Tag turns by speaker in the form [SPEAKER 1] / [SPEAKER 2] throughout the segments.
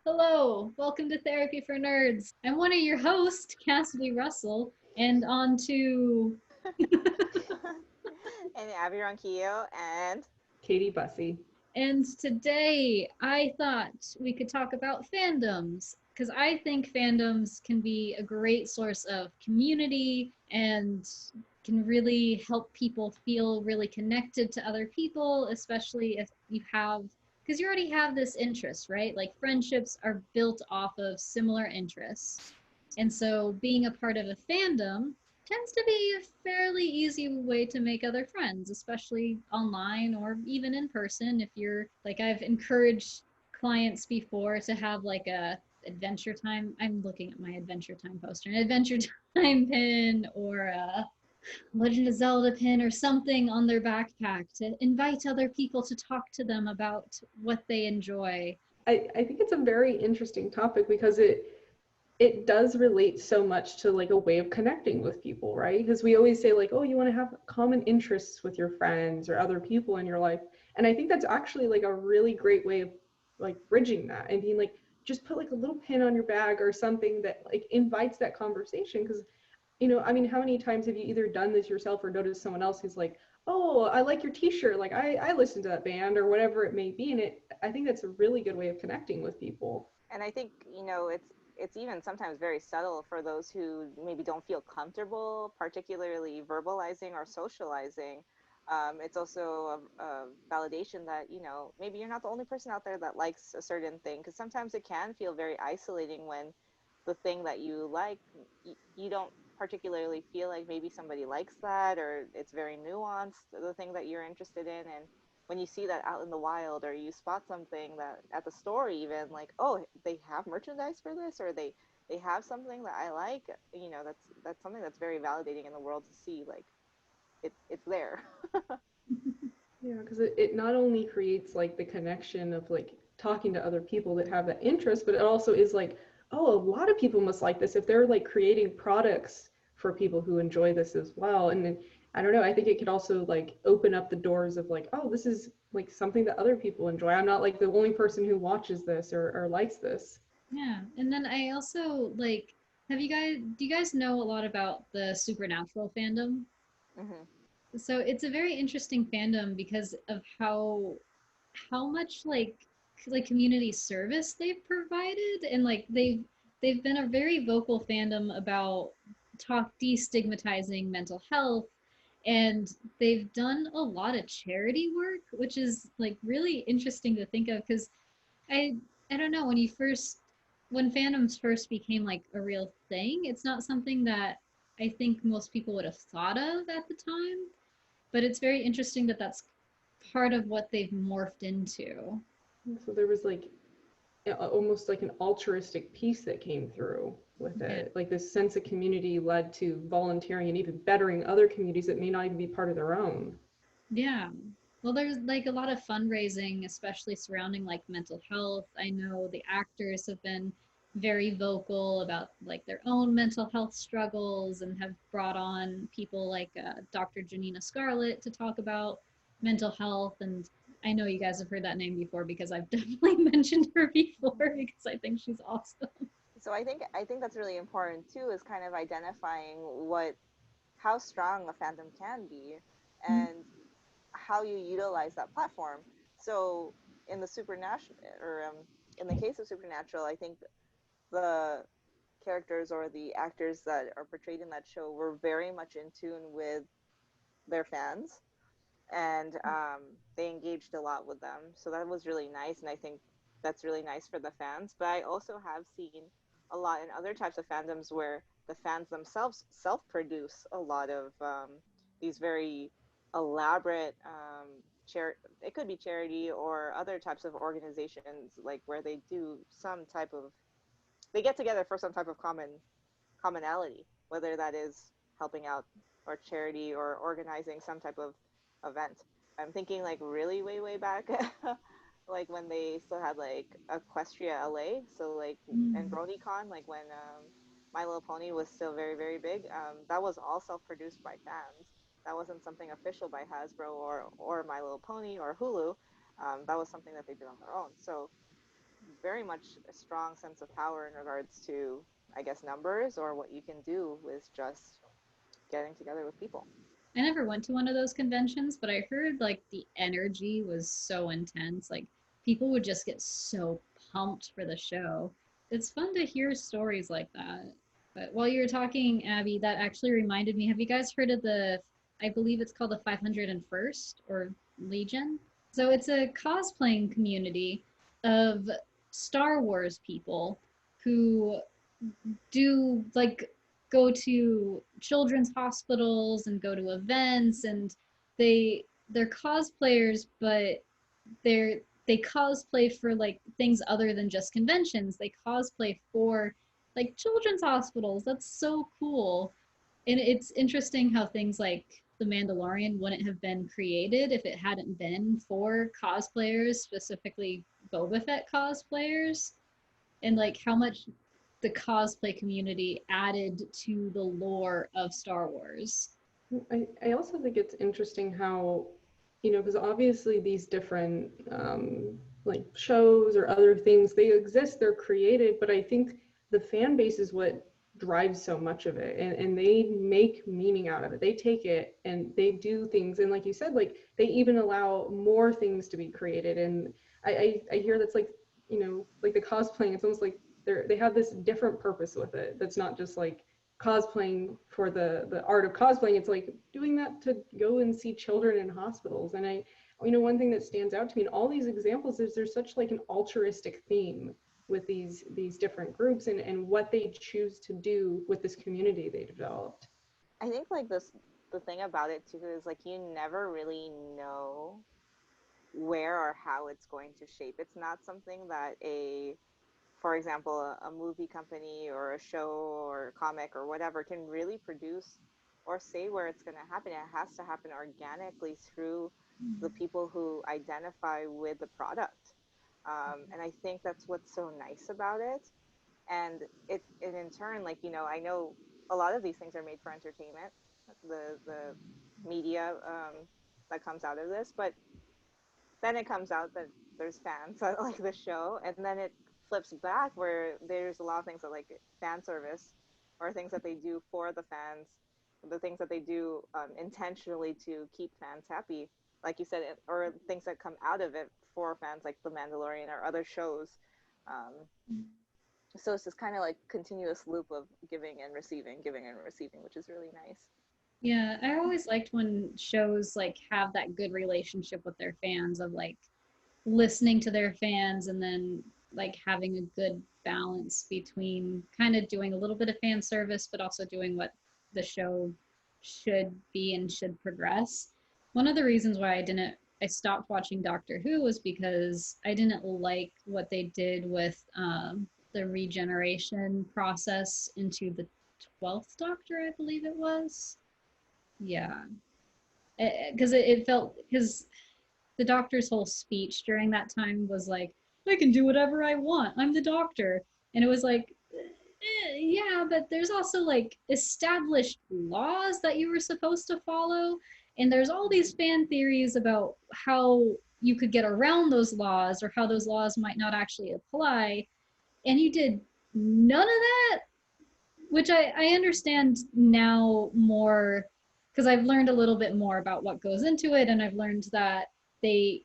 [SPEAKER 1] Hello, welcome to Therapy for Nerds. I'm one of your hosts, Cassidy Russell, and on to.
[SPEAKER 2] And Abbey Ronquillo and
[SPEAKER 3] Katie Busse.
[SPEAKER 1] And today I thought we could talk about fandoms because I think fandoms can be a great source of community and can really help people feel really connected to other people, especially if you have, because you already have this interest, right? Like friendships are built off of similar interests. And so being a part of a fandom tends to be a fairly easy way to make other friends, especially online or even in person. If you're like, I've encouraged clients before to have like a adventure time. I'm looking at my adventure time poster, an adventure time pin or a Legend of Zelda pin or something on their backpack to invite other people to talk to them about what they enjoy.
[SPEAKER 3] I think it's a very interesting topic because it does relate so much to like a way of connecting with people, right? Because we always say like, oh, you want to have common interests with your friends or other people in your life. And I think that's actually like a really great way of like bridging that and being like, just put like a little pin on your bag or something that like invites that conversation. Because I mean, how many times have you either done this yourself or noticed someone else who's like, oh, I like your t-shirt, like I listen to that band or whatever it may be. And I think that's a really good way of connecting with people.
[SPEAKER 2] I think it's even sometimes very subtle for those who maybe don't feel comfortable, particularly verbalizing or socializing. It's also a validation that maybe you're not the only person out there that likes a certain thing, because sometimes it can feel very isolating when the thing that you like, you don't particularly feel like maybe somebody likes that, or it's very nuanced, the thing that you're interested in. And when you see that out in the wild, or you spot something that at the store, even like, oh, they have merchandise for this, or they have something that I like, that's something that's very validating in the world to see, like it's there.
[SPEAKER 3] Yeah, because it not only creates like the connection of like talking to other people that have that interest, but it also is like, oh, a lot of people must like this if they're like creating products for people who enjoy this as well. And then I don't know, I think it could also like open up the doors of like, oh, this is like something that other people enjoy. I'm not like the only person who watches this or likes this.
[SPEAKER 1] Yeah. And then I also like, do you guys know a lot about the supernatural fandom?
[SPEAKER 2] Hmm.
[SPEAKER 1] So it's a very interesting fandom because of how much like community service they've provided, and like they've been a very vocal fandom about talk destigmatizing mental health, and they've done a lot of charity work, which is like really interesting to think of because I I don't know, when fandoms first became like a real thing, it's not something that I think most people would have thought of at the time, but it's very interesting that that's part of what they've morphed into.
[SPEAKER 3] So there was like almost like an altruistic piece that came through with
[SPEAKER 1] Yeah.
[SPEAKER 3] it. Like this sense of community led to volunteering and even bettering other communities that may not even be part of their own.
[SPEAKER 1] Yeah. Well, there's like a lot of fundraising, especially surrounding like mental health. I know the actors have been very vocal about like their own mental health struggles and have brought on people like Dr. Janina Scarlett to talk about mental health. And I know you guys have heard that name before because I've definitely mentioned her before because I think she's awesome.
[SPEAKER 2] So I think that's really important too, is kind of identifying what how strong a fandom can be, and how you utilize that platform. So in the supernatural, or in the case of Supernatural, I think the characters or the actors that are portrayed in that show were very much in tune with their fans, and they engaged a lot with them. So that was really nice, and I think that's really nice for the fans. But I also have seen a lot in other types of fandoms where the fans themselves self-produce a lot of these very elaborate it could be charity or other types of organizations, like where they do some type of, they get together for some type of commonality, whether that is helping out or charity or organizing some type of event. I'm thinking like really way back, like when they still had like Equestria LA, so like, and
[SPEAKER 1] Mm.
[SPEAKER 2] BronyCon, like when My Little Pony was still very big. That was all self-produced by fans. That wasn't something official by Hasbro or My Little Pony or Hulu. That was something that they did on their own. So very much a strong sense of power in regards to, I guess, numbers or what you can do with just getting together with people.
[SPEAKER 1] I never went to one of those conventions, but I heard like the energy was so intense. Like people would just get so pumped for the show. It's fun to hear stories like that. But while you were talking, Abby, that actually reminded me. Have you guys heard of I believe it's called the 501st or Legion? So it's a cosplaying community of Star Wars people who do like go to children's hospitals and go to events, and they're cosplayers, but they cosplay for like things other than just conventions. They cosplay for like children's hospitals. That's so cool. And it's interesting how things like The Mandalorian wouldn't have been created if it hadn't been for cosplayers, specifically Boba Fett cosplayers, and like how much the cosplay community added to the lore of Star Wars.
[SPEAKER 3] I also think it's interesting how, because obviously these different like shows or other things, they exist, they're created, but I think the fan base is what drives so much of it, and they make meaning out of it. They take it and they do things, and like you said, like they even allow more things to be created. And I hear that's like, like the cosplaying, it's almost like they have this different purpose with it that's not just like cosplaying for the art of cosplaying. It's like doing that to go and see children in hospitals. And one thing that stands out to me in all these examples is there's such like an altruistic theme with these different groups, and what they choose to do with this community they developed.
[SPEAKER 2] I think like this, the thing about it too is like you never really know where or how it's going to shape. It's not something that for example, a movie company or a show or a comic or whatever can really produce or say where it's going to happen. It has to happen organically through the people who identify with the product. And I think that's what's so nice about it. And it in turn, like, I know a lot of these things are made for entertainment, the media that comes out of this, but then it comes out that there's fans that like the show, and then it flips back where there's a lot of things that like fan service or things that they do for the fans, the things that they do intentionally to keep fans happy, like you said, or things that come out of it for fans, like The Mandalorian or other shows. So it's this kind of like continuous loop of giving and receiving, which is really nice.
[SPEAKER 1] Yeah, I always liked when shows like have that good relationship with their fans of like listening to their fans and then like having a good balance between kind of doing a little bit of fan service but also doing what the show should be and should progress. One of the reasons why I stopped watching Doctor Who was because I didn't like what they did with the regeneration process into the 12th Doctor, I believe it was. Yeah, because it felt because the doctor's whole speech during that time was like, I can do whatever I want. I'm the doctor. And it was like, yeah, but there's also like established laws that you were supposed to follow. And there's all these fan theories about how you could get around those laws or how those laws might not actually apply. And you did none of that, which I understand now more because I've learned a little bit more about what goes into it, and I've learned that they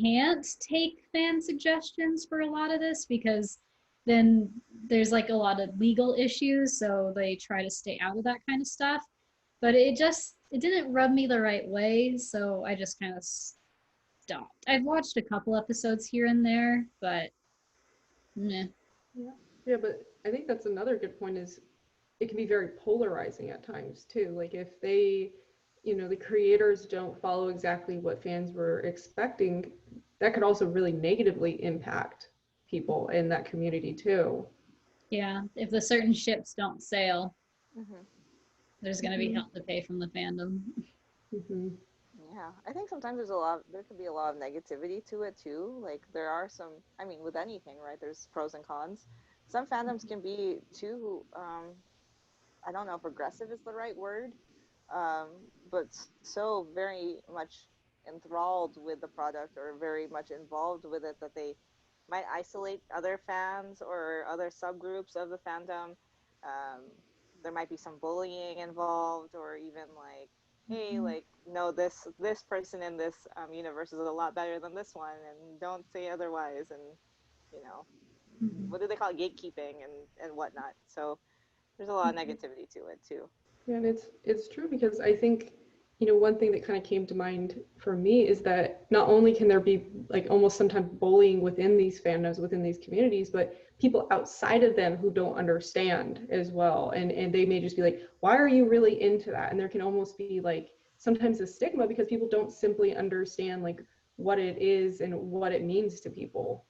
[SPEAKER 1] can't take fan suggestions for a lot of this because then there's like a lot of legal issues, so they try to stay out of that kind of stuff. But it didn't rub me the right way, so I just kind of stopped. I've watched a couple episodes here and there, but meh.
[SPEAKER 3] Yeah, yeah, but I think that's another good point is it can be very polarizing at times too. Like if the creators don't follow exactly what fans were expecting, that could also really negatively impact people in that community too.
[SPEAKER 1] Yeah, if the certain ships don't sail,
[SPEAKER 2] Mm-hmm.
[SPEAKER 1] there's going to be
[SPEAKER 3] Hmm.
[SPEAKER 1] hell to pay from the fandom.
[SPEAKER 3] Hmm.
[SPEAKER 2] Yeah, I think sometimes there could be a lot of negativity to it too. Like there are some, I mean, with anything, right? There's pros and cons. Some fandoms can be too, I don't know if aggressive is the right word, um, but so very much enthralled with the product or very much involved with it that they might isolate other fans or other subgroups of the fandom. Um, there might be some bullying involved, or even like, hey,
[SPEAKER 1] Mhm.
[SPEAKER 2] like, no, this person in this universe is a lot better than this one, and don't say otherwise, and you know,
[SPEAKER 1] Mhm.
[SPEAKER 2] what do they call it? Gatekeeping and whatnot. So there's a lot of negativity to it too.
[SPEAKER 3] Yeah, and it's true because I think, one thing that kind of came to mind for me is that not only can there be like almost sometimes bullying within these fandoms, within these communities, but people outside of them who don't understand as well. And they may just be like, why are you really into that? And there can almost be like sometimes a stigma because people don't simply understand like what it is and what it means to people.